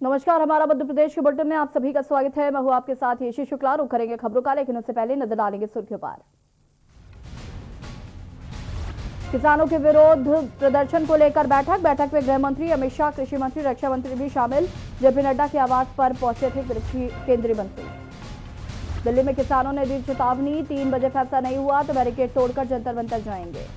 नमस्कार, हमारा मध्य प्रदेश के बुलेटिन में आप सभी का स्वागत है। मैं हूं आपके साथ यशी शुक्ला। रुक करेंगे खबरों का, लेकिन उससे पहले नजर डालेंगे सुर्खियों पर। किसानों के विरोध प्रदर्शन को लेकर बैठक में गृह मंत्री अमित शाह, कृषि मंत्री, रक्षा मंत्री भी शामिल। जेपी नड्डा के आवास पर पहुंचे थे कृषि केंद्रीय मंत्री। दिल्ली में किसानों ने दी चेतावनी, 3 बजे फैसला नहीं हुआ तो बैरिकेड तोड़कर जंतर मंतर जाएंगे।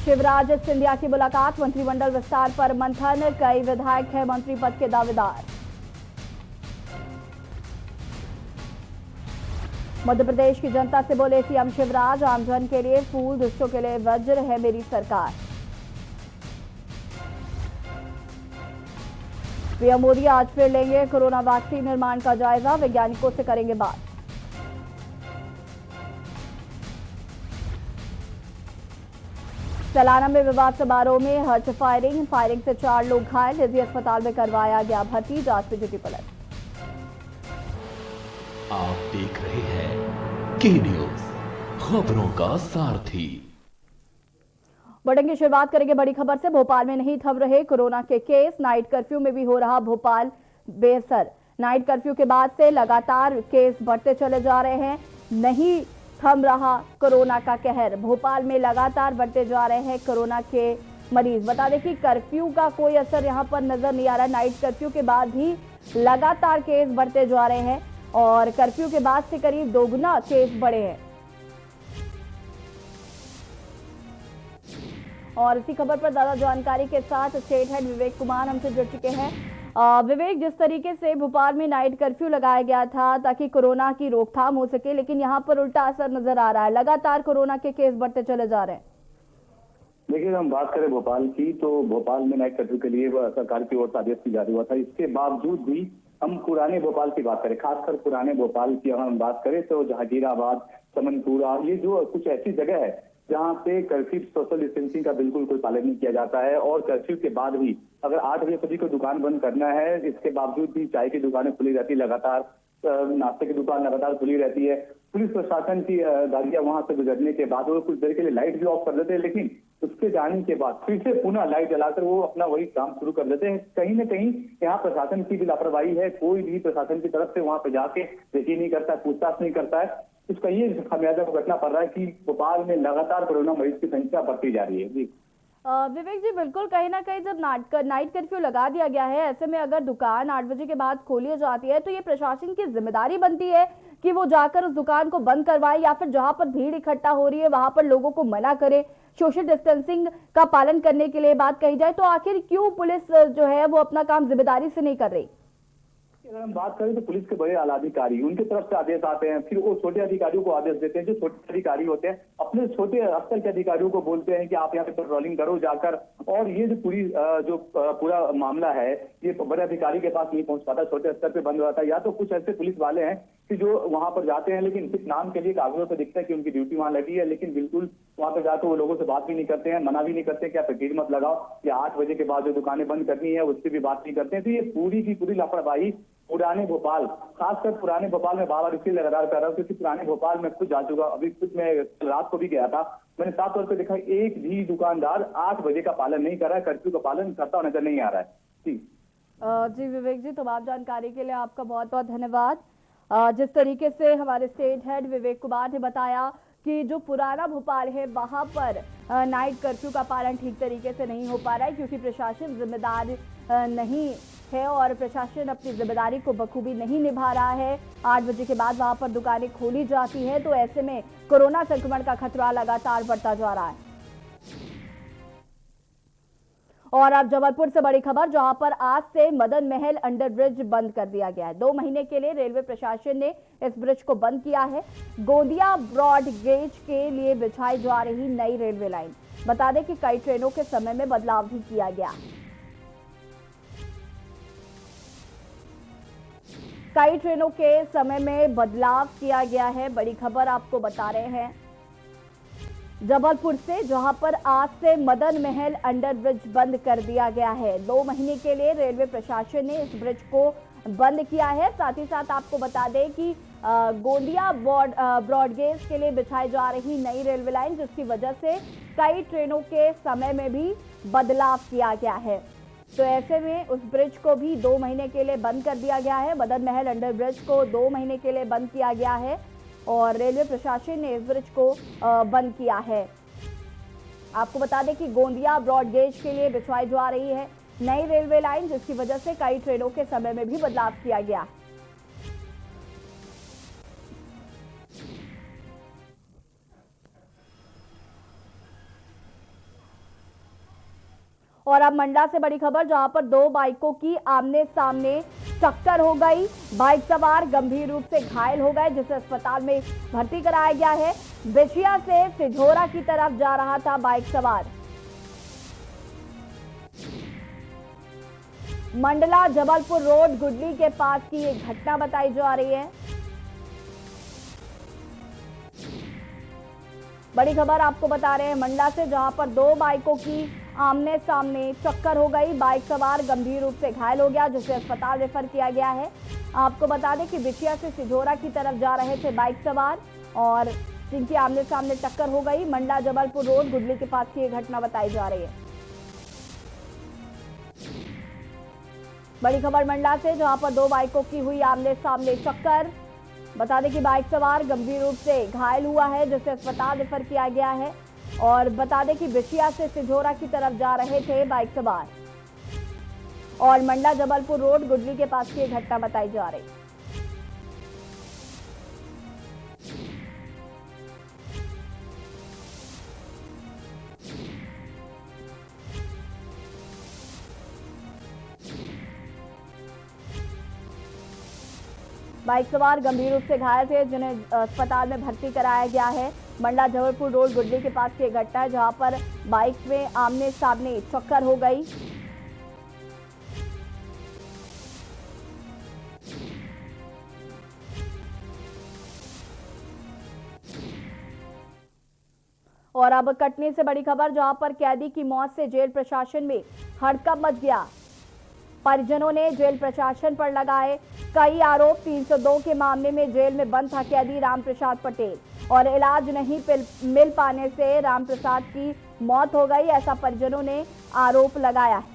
शिवराज सिंधिया की मुलाकात, मंत्रिमंडल विस्तार पर मंथन। कई विधायक हैं मंत्री पद के दावेदार। मध्य प्रदेश की जनता से बोले सीएम शिवराज, आमजन के लिए फूल, दुष्टों के लिए वज्र है मेरी सरकार। पीएम मोदी आज फिर लेंगे कोरोना वैक्सीन निर्माण का जायजा, वैज्ञानिकों से करेंगे बात। सलाना में विवाद समारोह में हर्ष फायरिंग से 4 लोग घायल। निजी अस्पताल में करवाया गया भर्ती, जांच में जुटी पुलिस। आप देख रहे हैं के न्यूज, खबरों का सारथी। बुलेटिन की शुरुआत करेंगे बड़ी खबर से। भोपाल में नहीं थम रहे कोरोना के केस, नाइट कर्फ्यू में भी हो रहा भोपाल बेअसर। नाइट कर्फ्यू के बाद से लगातार केस बढ़ते चले जा रहे हैं, नहीं थम रहा कोरोना का कहर। भोपाल में लगातार बढ़ते जा रहे हैं कोरोना के मरीज। बता दें कि कर्फ्यू का कोई असर यहां पर नजर नहीं आ रहा। नाइट कर्फ्यू के बाद भी लगातार केस बढ़ते जा रहे हैं और कर्फ्यू के बाद से करीब 2 गुना केस बढ़े हैं। और इसी खबर पर ज्यादा जानकारी के साथ स्टेट हेड विवेक कुमार हमसे जुड़ चुके हैं। विवेक, जिस तरीके से भोपाल में नाइट कर्फ्यू लगाया गया था ताकि कोरोना की रोकथाम हो सके, लेकिन यहां पर उल्टा असर नजर आ रहा है। लगातार कोरोना के केस बढ़ते चले जा रहे हैं। देखिए, हम बात करें भोपाल की, तो भोपाल में नाइट कर्फ्यू के लिए सरकार की ओर से आदेश जारी हुआ था। इसके बावजूद भी हम पुराने भोपाल की बात करें, खासकर पुराने भोपाल की अगर हम बात करें तो जहांगीराबाद, चमनपुरा, ये जो कुछ ऐसी जगह है जहाँ पे कर्फ्यू, सोशल डिस्टेंसिंग का बिल्कुल कोई पालन नहीं किया जाता है। और कर्फ्यू के बाद भी अगर 8 बजे सभी को दुकान बंद करना है, इसके बावजूद भी चाय की दुकानें खुली रहती है, लगातार नाश्ते की दुकान लगातार खुली रहती है। पुलिस प्रशासन की गाड़ियां वहां से गुजरने के बाद वो कुछ देर के लिए लाइट भी ऑफ कर देते हैं, लेकिन उसके जाने के बाद फिर से पुनः लाइट जलाकर वो अपना वही काम शुरू कर देते हैं। कहीं ना कहीं यहाँ प्रशासन की भी लापरवाही है। कोई भी प्रशासन की तरफ से वहां पे जाके देखी नहीं करता है, पूछताछ नहीं करता है। इसका ये खामियाजा भुगतना पड़ रहा है कि भोपाल में लगातार कोरोना मरीज की संख्या बढ़ती जा रही है। जी विवेक जी, बिल्कुल, कहीं ना कहीं जब नाइट कर्फ्यू लगा दिया गया है, ऐसे में अगर दुकान 8 बजे के बाद खोली जाती है तो ये प्रशासन की जिम्मेदारी बनती है कि वो जाकर उस दुकान को बंद करवाए, या फिर जहां पर भीड़ इकट्ठा हो रही है वहां पर लोगों को मना करे, सोशल डिस्टेंसिंग का पालन करने के लिए बात कही जाए। तो आखिर क्यों पुलिस जो है वो अपना काम जिम्मेदारी से नहीं कर रही? अगर हम बात करें तो पुलिस के बड़े आला अधिकारी, उनकी तरफ से आदेश आते हैं, फिर वो छोटे अधिकारियों को आदेश देते हैं। जो छोटे अधिकारी होते हैं अपने छोटे स्तर के अधिकारियों को बोलते हैं कि आप यहाँ पे पेट्रोलिंग करो जाकर। और ये जो पूरा मामला है ये बड़े अधिकारी के पास नहीं पहुंच पाता, छोटे स्तर पे बंद रहता है। या तो कुछ ऐसे पुलिस वाले हैं कि जो वहां पर जाते हैं, लेकिन सिर्फ नाम के लिए कागजों पे दिखता है कि उनकी ड्यूटी वहां लगी है, लेकिन बिल्कुल वहां पर जाकर वो लोगों से बात भी नहीं करते हैं, मना भी नहीं करते कि आप भीड़ मत लगाओ, या 8 बजे के बाद जो दुकानें बंद करनी है उससे भी बात नहीं करते हैं। तो ये पूरी की पूरी लापरवाही पुराने भोपाल, खासकर पुराने भोपाल में बार-बार इसलिए लगातार कर रहा हूँ क्योंकि पुराने भोपाल में खुद जा चुका। अभी खुद मैं रात को भी गया था, मैंने साफ तौर पे देखा एक भी दुकानदार 8 बजे का पालन नहीं कर रहा है, कर्फ्यू का पालन करता नजर नहीं आ रहा है। जी विवेक जी, तमाम जानकारी के लिए आपका बहुत बहुत धन्यवाद। जिस तरीके से हमारे स्टेट हेड विवेक कुमार ने बताया कि जो पुराना भोपाल है वहां पर नाइट कर्फ्यू का पालन ठीक तरीके से नहीं हो पा रहा है, क्योंकि प्रशासन जिम्मेदार नहीं है और प्रशासन अपनी जिम्मेदारी को बखूबी नहीं निभा रहा है। 8 बजे के बाद वहां पर दुकानें खोली जाती हैं, तो ऐसे में कोरोना संक्रमण का खतरा लगातार बढ़ता जा रहा है। और अब जबलपुर से बड़ी खबर, जहां पर आज से मदन महल अंडरब्रिज बंद कर दिया गया है। 2 महीने के लिए रेलवे प्रशासन ने इस ब्रिज को बंद किया है। गोंदिया ब्रॉड गेज के लिए बिछाई जा रही नई रेलवे लाइन। बता दें कि कई ट्रेनों के समय में बदलाव भी किया गया। कई ट्रेनों के समय में बदलाव किया गया है, बड़ी खबर आपको बता रहे हैं जबलपुर से, जहां पर आज से मदन महल अंडरब्रिज बंद कर दिया गया है। 2 महीने के लिए रेलवे प्रशासन ने इस ब्रिज को बंद किया है। साथ ही साथ आपको बता दें कि गोंदिया ब्रॉडगेज के लिए बिछाई जा रही नई रेलवे लाइन, जिसकी वजह से कई ट्रेनों के समय में भी बदलाव किया गया है। तो ऐसे में उस ब्रिज को भी 2 महीने के लिए बंद कर दिया गया है। मदन महल अंडर ब्रिज को 2 महीने के लिए बंद किया गया है और रेलवे प्रशासन ने इस ब्रिज को बंद किया है। आपको बता दें कि गोंदिया ब्रॉडगेज के लिए बिछवाई जा रही है नई रेलवे लाइन, जिसकी वजह से कई ट्रेनों के समय में भी बदलाव किया गया है। और अब मंडला से बड़ी खबर, जहां पर 2 बाइकों की आमने सामने टक्कर हो गई। बाइक सवार गंभीर रूप से घायल हो गए, जिसे अस्पताल में भर्ती कराया गया है। बिछिया से सिझोरा की तरफ जा रहा था बाइक सवार। मंडला जबलपुर रोड गुडली के पास की ये घटना बताई जा रही है। बड़ी खबर आपको बता रहे हैं मंडला से, जहां पर 2 बाइकों की आमने सामने टक्कर हो गई। बाइक सवार गंभीर रूप से घायल हो गया, जिसे अस्पताल रेफर किया गया है। आपको बता दें कि बिछिया से सिझोरा की तरफ जा रहे थे बाइक सवार और जिनकी आमने सामने टक्कर हो गई। मंडला जबलपुर रोड गुडली के पास की ये घटना बताई जा रही है। बड़ी खबर मंडला से, जहां पर 2 बाइकों की हुई आमने सामने टक्कर। बता दें कि बाइक सवार गंभीर रूप से घायल हुआ है, जिसे अस्पताल रेफर किया गया है। और बता दें कि बिछिया से सिझोरा की तरफ जा रहे थे बाइक सवार और मंडला जबलपुर रोड गुडली के पास की घटना बताई जा रही। बाइक सवार गंभीर रूप से घायल थे, जिन्हें अस्पताल में भर्ती कराया गया है। मंडला जबलपुर रोड गुडली के पास की घटना है, जहां पर बाइक में आमने सामने टक्कर हो गई। और अब कटनी से बड़ी खबर, जहां पर कैदी की मौत से जेल प्रशासन में हड़कंप मच गया। परिजनों ने जेल प्रशासन पर लगाए कई आरोप। 302 के मामले में जेल में बंद था कैदी रामप्रसाद पटेल और इलाज नहीं मिल पाने से रामप्रसाद की मौत हो गई, ऐसा परिजनों ने आरोप लगाया है।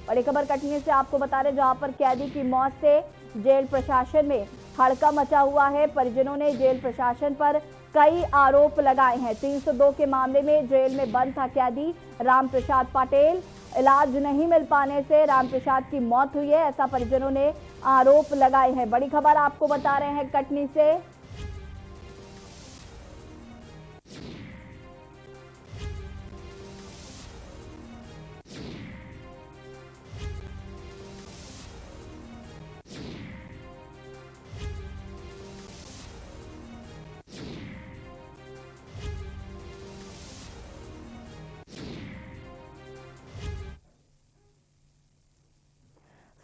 बड़ी खबर कटनी से आपको बता रहे, जहां पर कैदी की मौत से जेल प्रशासन में हड़कंप मचा हुआ है। परिजनों ने जेल प्रशासन पर कई आरोप लगाए हैं। 302 के मामले में जेल में बंद था कैदी रामप्रसाद पटेल, इलाज नहीं मिल पाने से रामप्रसाद की मौत हुई है, ऐसा परिजनों ने आरोप लगाए हैं। बड़ी खबर आपको बता रहे हैं कटनी से।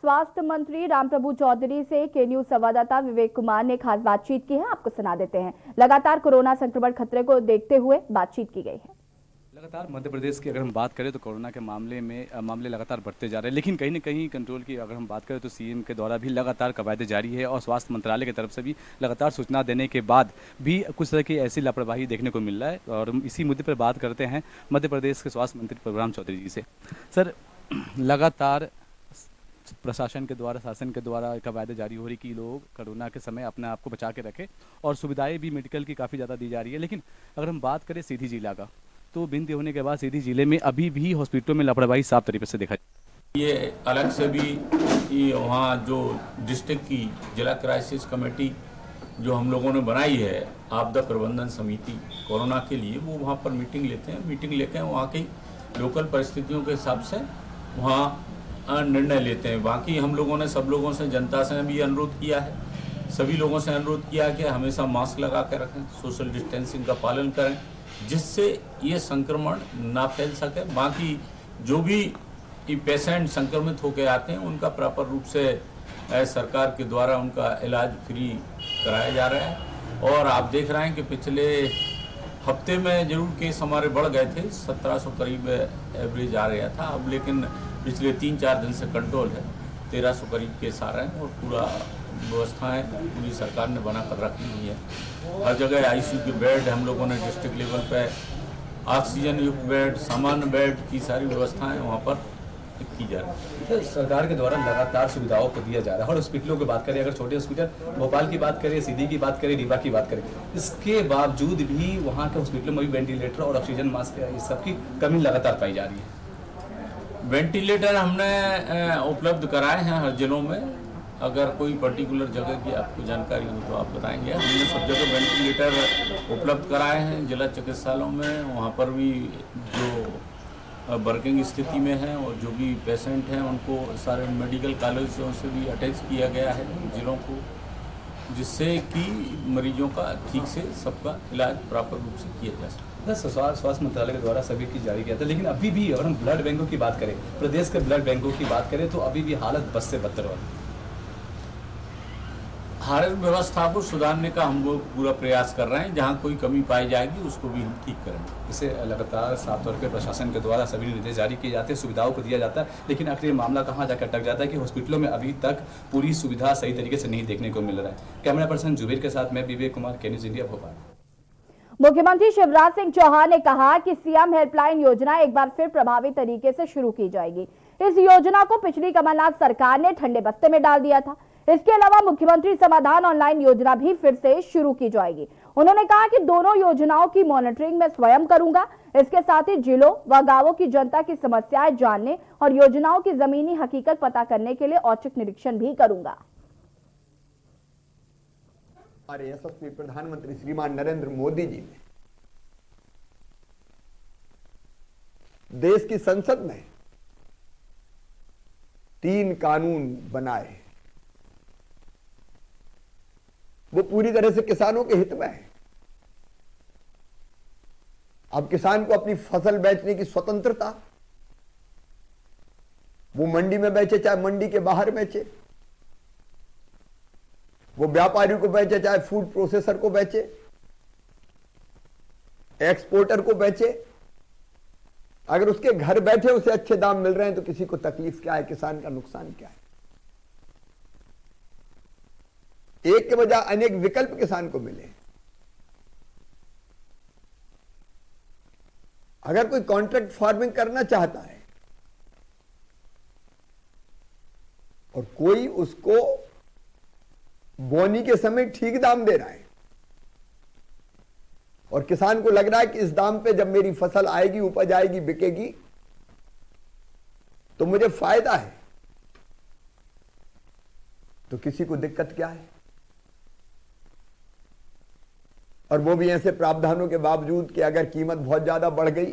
स्वास्थ्य मंत्री रामप्रभु चौधरी से के न्यूज संवाददाता विवेक कुमार ने खास बातचीत की है, आपको सुना देते हैं। लगातार कोरोना संक्रमण खतरे को देखते हुए बातचीत की गई है। लगातार मध्य प्रदेश की अगर हम बात करें तो कोरोना के मामले लगातार बढ़ते जा रहे हैं, लेकिन कहीं न कहीं कंट्रोल की अगर हम बात करें तो सीएम के द्वारा भी लगातार कवायद जारी है और स्वास्थ्य मंत्रालय की तरफ से भी लगातार सूचना देने के बाद भी कुछ तरह की ऐसी लापरवाही देखने को मिल रहा है। और इसी मुद्दे पर बात करते हैं मध्य प्रदेश के स्वास्थ्य मंत्री प्रभुराम चौधरी जी से। सर, लगातार प्रशासन के द्वारा, शासन के द्वारा कवायद जारी हो रही कि लोग कोरोना के समय अपने आप को बचा के रखें और सुविधाएं भी मेडिकल की काफ़ी ज़्यादा दी जा रही है, लेकिन अगर हम बात करें सीधी जिला का तो बिंदी होने के बाद सीधी जिले में अभी भी हॉस्पिटलों में लापरवाही साफ तरीके से देखा। ये अलग से भी वहाँ जो डिस्ट्रिक्ट की जिला क्राइसिस कमेटी जो हम लोगों ने बनाई है, आपदा प्रबंधन समिति कोरोना के लिए, वो वहाँ पर मीटिंग लेते हैं। मीटिंग लेकर वहाँ की लोकल परिस्थितियों के हिसाब से वहाँ निर्णय लेते हैं। बाकी हम लोगों ने सब लोगों से, जनता से भी अनुरोध किया है, सभी लोगों से अनुरोध किया कि हमेशा मास्क लगा कर रखें, सोशल डिस्टेंसिंग का पालन करें, जिससे ये संक्रमण ना फैल सके। बाकी जो भी पेशेंट संक्रमित होकर आते हैं उनका प्रॉपर रूप से सरकार के द्वारा उनका इलाज फ्री कराया जा रहा है। और आप देख रहे हैं कि पिछले हफ्ते में जरूर केस हमारे बढ़ गए थे, 1700 करीब एवरेज आ रहा था, अब लेकिन पिछले 3-4 दिन से कंट्रोल है, 1300 करीब केस आ रहे हैं और पूरा व्यवस्थाएं पूरी सरकार ने बना कर रखी हुई है। हर जगह आईसीयू के बेड हम लोगों ने डिस्ट्रिक्ट लेवल पे, ऑक्सीजन युक्त बेड, सामान्य बेड की सारी व्यवस्थाएं वहाँ पर की जा रही है। सरकार के द्वारा लगातार सुविधाओं को दिया जा रहा है। और हॉस्पिटलों की बात करें, अगर छोटे हॉस्पिटल भोपाल की बात करें, सीधी की बात करें, रीवा की बात करें, इसके बावजूद भी वहाँ के हॉस्पिटलों में भी वेंटिलेटर और ऑक्सीजन मास्क इस सब की कमी लगातार पाई जा रही है। वेंटिलेटर हमने उपलब्ध कराए हैं हर जिलों में। अगर कोई पर्टिकुलर जगह की आपको जानकारी हो तो आप बताएंगे। हमने सब जगह वेंटिलेटर उपलब्ध कराए हैं जिला चिकित्सालयों में। वहाँ पर भी जो वर्किंग स्थिति में हैं और जो भी पेशेंट हैं उनको सारे मेडिकल कॉलेजों से भी अटैच किया गया है जिलों को, जिससे कि मरीजों का ठीक से सबका इलाज प्रॉपर रूप से किया जा सके। स्वास्थ्य मंत्रालय के द्वारा सभी की जारी किया था, लेकिन अभी भी अगर हम ब्लड बैंकों की बात करें, प्रदेश के ब्लड बैंकों की बात करें, तो अभी भी हालत बद से बदतर है। हालत व्यवस्था को सुधारने का हम लोग पूरा प्रयास कर रहे हैं। जहां कोई कमी पाई जाएगी उसको भी हम ठीक करेंगे। इसे लगातार साफ तौर पर प्रशासन के द्वारा सभी निर्देश जारी किए जाते हैं, सुविधाओं को दिया जाता है, लेकिन आखिर मामला कहाँ जाकर अटक जाता है कि हॉस्पिटलों में अभी तक पूरी सुविधा सही तरीके से नहीं देखने को मिल रहा है। कैमरा पर्सन जुबेर के साथ मैं विवेक कुमार, के न्यूज़ इंडिया, भोपाल। मुख्यमंत्री शिवराज सिंह चौहान ने कहा कि सीएम हेल्पलाइन योजना एक बार फिर प्रभावी तरीके से शुरू की जाएगी। इस योजना को पिछली कमलनाथ सरकार ने ठंडे बस्ते में डाल दिया था। इसके अलावा मुख्यमंत्री समाधान ऑनलाइन योजना भी फिर से शुरू की जाएगी। उन्होंने कहा कि दोनों योजनाओं की मॉनिटरिंग मैं स्वयं करूंगा। इसके साथ ही जिलों व गांवों की जनता की समस्याएं जानने और योजनाओं की जमीनी हकीकत पता करने के लिए औचक निरीक्षण भी करूंगा। हमारे यशस्वी प्रधानमंत्री श्रीमान नरेंद्र मोदी जी ने देश की संसद में 3 कानून बनाए। वो पूरी तरह से किसानों के हित में है। अब किसान को अपनी फसल बेचने की स्वतंत्रता, वो मंडी में बेचे चाहे मंडी के बाहर बेचे, वो व्यापारी को बेचे चाहे फूड प्रोसेसर को बेचे, एक्सपोर्टर को बेचे, अगर उसके घर बैठे उसे अच्छे दाम मिल रहे हैं तो किसी को तकलीफ क्या है, किसान का नुकसान क्या है। एक के बजाय अनेक विकल्प किसान को मिले। अगर कोई कॉन्ट्रैक्ट फार्मिंग करना चाहता है और कोई उसको बोनी के समय ठीक दाम दे रहा है और किसान को लग रहा है कि इस दाम पे जब मेरी फसल आएगी, उपज आएगी, बिकेगी तो मुझे फायदा है, तो किसी को दिक्कत क्या है। और वो भी ऐसे प्रावधानों के बावजूद कि अगर कीमत बहुत ज्यादा बढ़ गई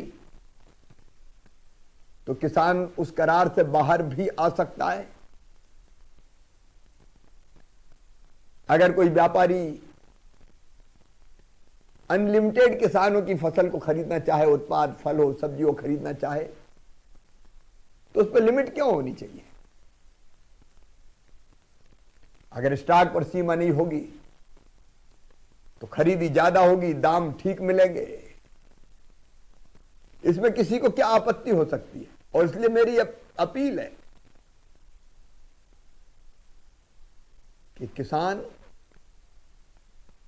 तो किसान उस करार से बाहर भी आ सकता है। अगर कोई व्यापारी अनलिमिटेड किसानों की फसल को खरीदना चाहे, उत्पाद फल हो सब्जी हो खरीदना चाहे, तो उस पर लिमिट क्यों होनी चाहिए। अगर स्टॉक पर सीमा नहीं होगी तो खरीदी ज्यादा होगी, दाम ठीक मिलेंगे, इसमें किसी को क्या आपत्ति हो सकती है। और इसलिए मेरी अपील है कि किसान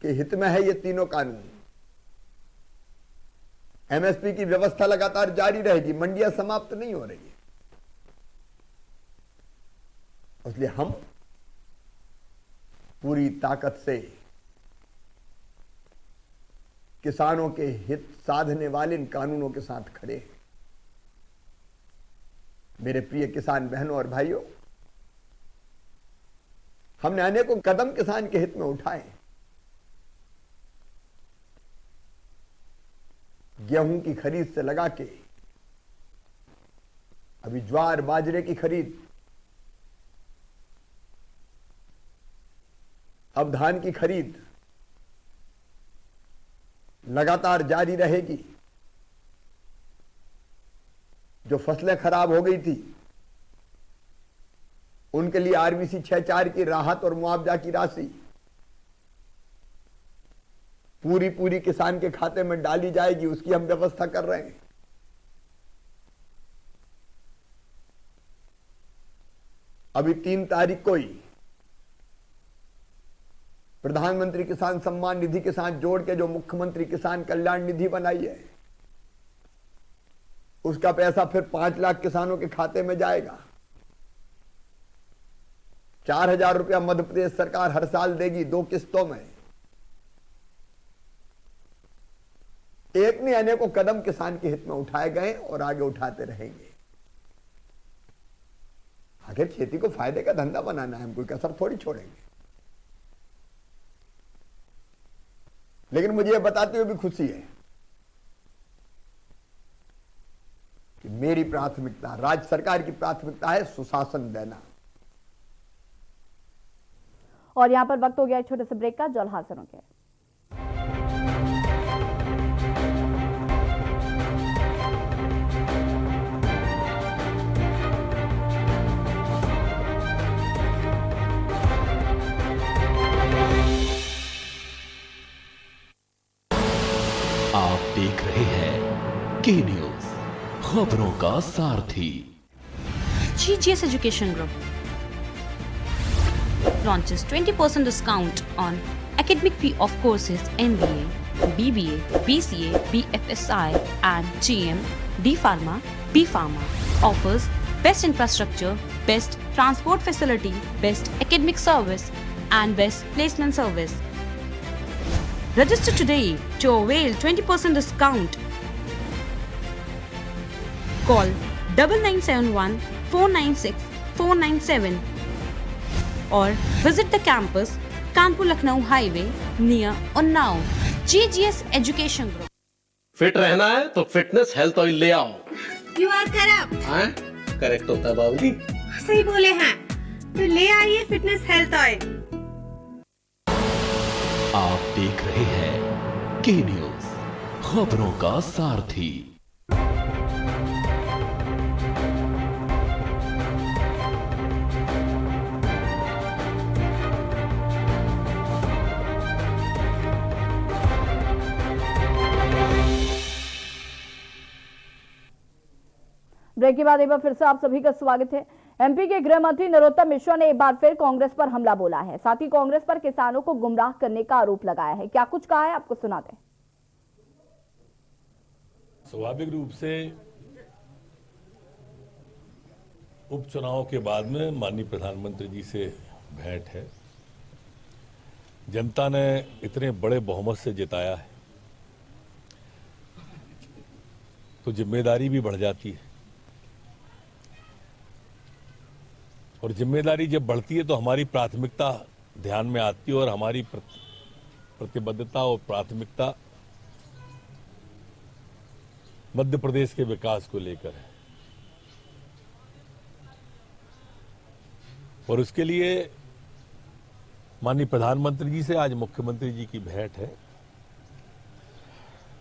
के हित में है ये तीनों कानून। एमएसपी की व्यवस्था लगातार जारी रहेगी, मंडियां समाप्त नहीं हो रही है। इसलिए हम पूरी ताकत से किसानों के हित साधने वाले इन कानूनों के साथ खड़े हैं। मेरे प्रिय किसान बहनों और भाइयों, हमने अनेकों कदम किसान के हित में उठाए। गेहूं की खरीद से लगा के अभी ज्वार बाजरे की खरीद, अब धान की खरीद लगातार जारी रहेगी। जो फसलें खराब हो गई थी उनके लिए आरबीसी 6.4 की राहत और मुआवजा की राशि पूरी किसान के खाते में डाली जाएगी, उसकी हम व्यवस्था कर रहे हैं। अभी 3 तारीख को ही प्रधानमंत्री किसान सम्मान निधि के साथ जोड़ के जो मुख्यमंत्री किसान कल्याण निधि बनाई है, उसका पैसा फिर 5 लाख किसानों के खाते में जाएगा। 4,000 रुपया मध्य प्रदेश सरकार हर साल देगी 2 किस्तों में। एक ने अनेकों कदम किसान के हित में उठाए गए और आगे उठाते रहेंगे। आखिर खेती को फायदे का धंधा बनाना है, हम कोई कसर थोड़ी छोड़ेंगे। लेकिन मुझे यह बताते हुए भी खुशी है कि मेरी प्राथमिकता, राज्य सरकार की प्राथमिकता है सुशासन देना। और यहां पर वक्त हो गया एक छोटे से ब्रेक का। जल्द हाजिर होंगे। आप देख रहे हैं के न्यूज, खबरों का सारथी। GGS Education Group launches 20% discount on academic fee of courses MBA, BBA, BCA, BFSI and GM, D Pharma, B Pharma. Offers best infrastructure, best transport facility, best academic service and best placement service. Register today to avail 20% discount. Call 9971 496 497 or visit the campus Kanpur Lucknow Highway near Unnao. GGS Education Group. Fit रहना है तो fitness health oil ले आओ। You are corrupt. हाँ, correct होता है बाबूजी। सही बोले हैं, तो ले आइए फिटनेस हेल्थ ऑयल। आप देख रहे हैं के न्यूज, खबरों का सारथी। ब्रेक के बाद एक बार फिर से आप सभी का स्वागत है। एमपी के गृह मंत्री नरोत्तम मिश्रा ने एक बार फिर कांग्रेस पर हमला बोला है। साथ ही कांग्रेस पर किसानों को गुमराह करने का आरोप लगाया है। क्या कुछ कहा है, आपको सुनाते हैं। स्वाभाविक रूप से उपचुनाव के बाद में माननीय प्रधानमंत्री जी से भेंट है। जनता ने इतने बड़े बहुमत से जिताया है तो जिम्मेदारी भी बढ़ जाती है, और जिम्मेदारी जब बढ़ती है तो हमारी प्राथमिकता ध्यान में आती है, और हमारी प्रतिबद्धता और प्राथमिकता मध्य प्रदेश के विकास को लेकर है। और उसके लिए माननीय प्रधानमंत्री जी से आज मुख्यमंत्री जी की भेंट है।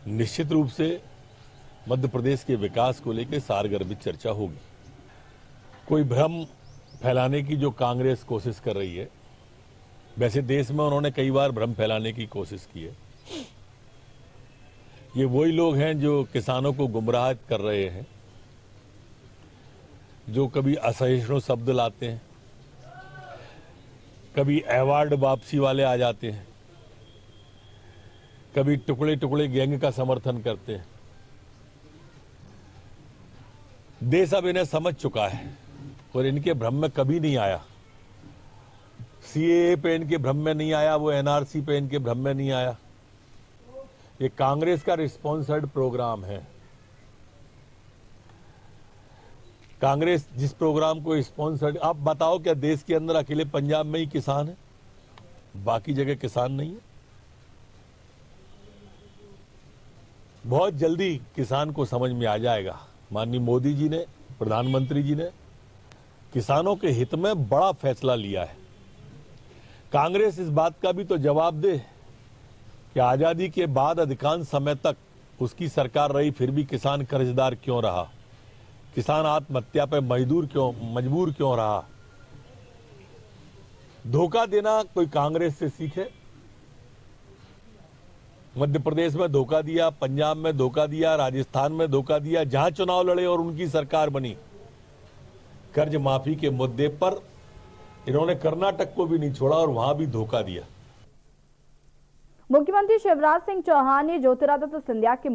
निश्चित रूप से मध्य प्रदेश के विकास को लेकर सारगर्भित चर्चा होगी। कोई भ्रम फैलाने की जो कांग्रेस कोशिश कर रही है, वैसे देश में उन्होंने कई बार भ्रम फैलाने की कोशिश की है। ये वही लोग हैं जो किसानों को गुमराह कर रहे हैं, जो कभी असहिष्णु शब्द लाते हैं, कभी अवार्ड वापसी वाले आ जाते हैं, कभी टुकड़े टुकड़े गैंग का समर्थन करते हैं। देश अब इन्हें समझ चुका है और इनके भ्रम में कभी नहीं आया। सीएए पे इनके भ्रम में नहीं आया, वो एनआरसी पे इनके भ्रम में नहीं आया। ये कांग्रेस का रिस्पॉन्सर्ड प्रोग्राम है। कांग्रेस जिस प्रोग्राम को स्पॉन्सर्ड, आप बताओ क्या देश के अंदर अकेले पंजाब में ही किसान है, बाकी जगह किसान नहीं है? बहुत जल्दी किसान को समझ में आ जाएगा। माननीय मोदी जी ने, प्रधानमंत्री जी ने किसानों के हित में बड़ा फैसला लिया है। कांग्रेस इस बात का भी तो जवाब दे कि आजादी के बाद अधिकांश समय तक उसकी सरकार रही, फिर भी किसान कर्जदार क्यों रहा, किसान आत्महत्या पे मजबूर क्यों रहा। धोखा देना कोई कांग्रेस से सीखे। मध्य प्रदेश में धोखा दिया, पंजाब में धोखा दिया, राजस्थान में धोखा दिया, जहां चुनाव लड़े और उनकी सरकार बनी। कर्ज माफी के मुद्दे पर इन्होंने कर्नाटक को भी नहीं छोड़ा और वहां भी धोखा दिया। मुख्यमंत्री शिवराज सिंह चौहान ने ज्योतिरादित्य सिंधिया की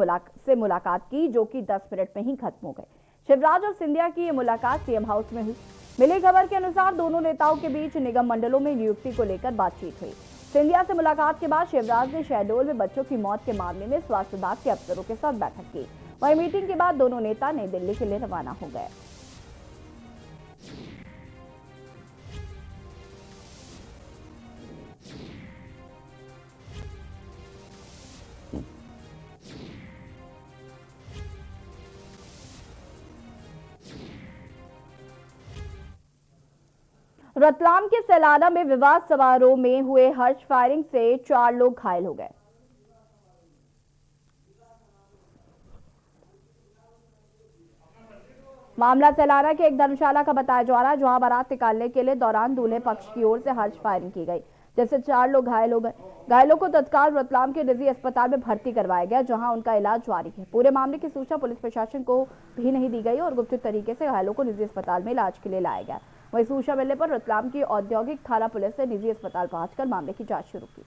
मुलाकात की, जो कि 10 मिनट में ही खत्म हो गई। शिवराज और सिंधिया की ये मुलाकात सीएम हाउस में हुई। मिली खबर के अनुसार दोनों नेताओं के बीच निगम मंडलों में नियुक्ति को लेकर बातचीत हुई। सिंधिया से मुलाकात के बाद शिवराज ने शहडोल में बच्चों की मौत के मामले में स्वास्थ्य विभाग के अफसरों के साथ बैठक की। वहीं मीटिंग के बाद दोनों नेता नई दिल्ली के लिए रवाना हो गए। रतलाम के सैलाना में विवाह समारोह में हुए हर्ष फायरिंग से 4 लोग घायल हो गए। मामला सैलाना के एक धर्मशाला का बताया जा रहा है, जहां बारात निकालने के लिए दौरान दूल्हे पक्ष की ओर से हर्ष फायरिंग की गई, जिससे 4 लोग घायल हो गए। घायलों को तत्काल रतलाम के निजी अस्पताल में भर्ती करवाया गया, जहां उनका इलाज जारी है। पूरे मामले की सूचना पुलिस प्रशासन को भी नहीं दी गई और गुप्त तरीके से घायलों को निजी अस्पताल में इलाज के लिए लाया गया। वहीं सूचना मिलने पर रतलाम की औद्योगिक थाना पुलिस ने निजी अस्पताल पहुंचकर मामले की जांच शुरू की।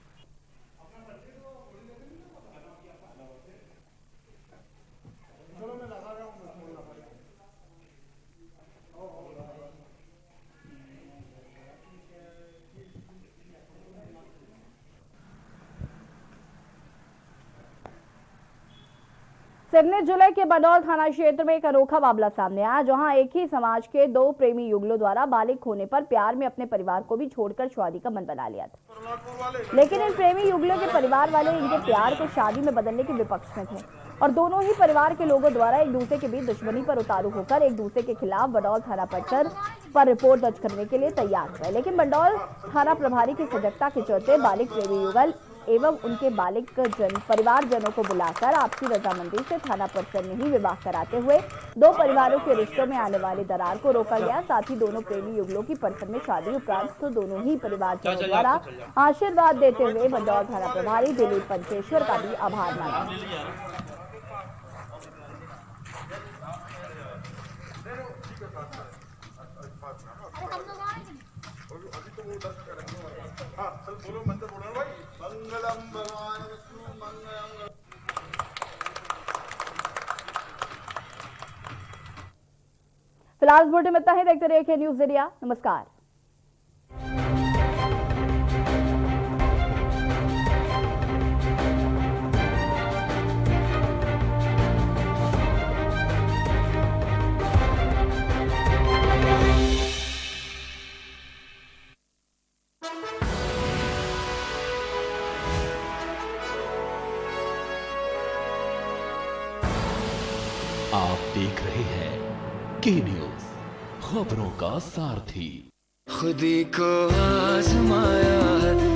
सिवनी जिले के बडौल थाना क्षेत्र में एक अनोखा मामला सामने आया, जहां एक ही समाज के 2 प्रेमी युगलों द्वारा बालिग होने पर प्यार में अपने परिवार को भी छोड़कर शादी का मन बना लिया था। लेकिन इन प्रेमी युगलों के परिवार वाले इनके प्यार को शादी में बदलने के विपक्ष में थे और दोनों ही परिवार के लोगों द्वारा एक दूसरे के बीच दुश्मनी पर उतारू होकर एक दूसरे के खिलाफ बडौल थाना पर रिपोर्ट दर्ज करने के लिए तैयार हुए। लेकिन बडौल थाना प्रभारी की सजगता के चलते बालिग प्रेमी युगल एवं उनके बालिग परिवारजनों को बुलाकर आपसी रजामंदी से थाना परिसर में ही विवाह कराते हुए 2 परिवारों के रिश्तों में आने वाली दरार को रोका गया। साथ ही दोनों प्रेमी युगलों की परिसर में शादी उपरांत तो दोनों ही परिवारजनों द्वारा आशीर्वाद देते हुए बडौल थाना प्रभारी दिलीप पंचेश्वर का भी आभार माना। फिलहाल बुलेटिन में इतना ही। देखते रहिए न्यूज़ इंडिया। नमस्कार। आप देख रहे हैं के न्यूज़, खबरों का सारथी। खुदी को आजमाया है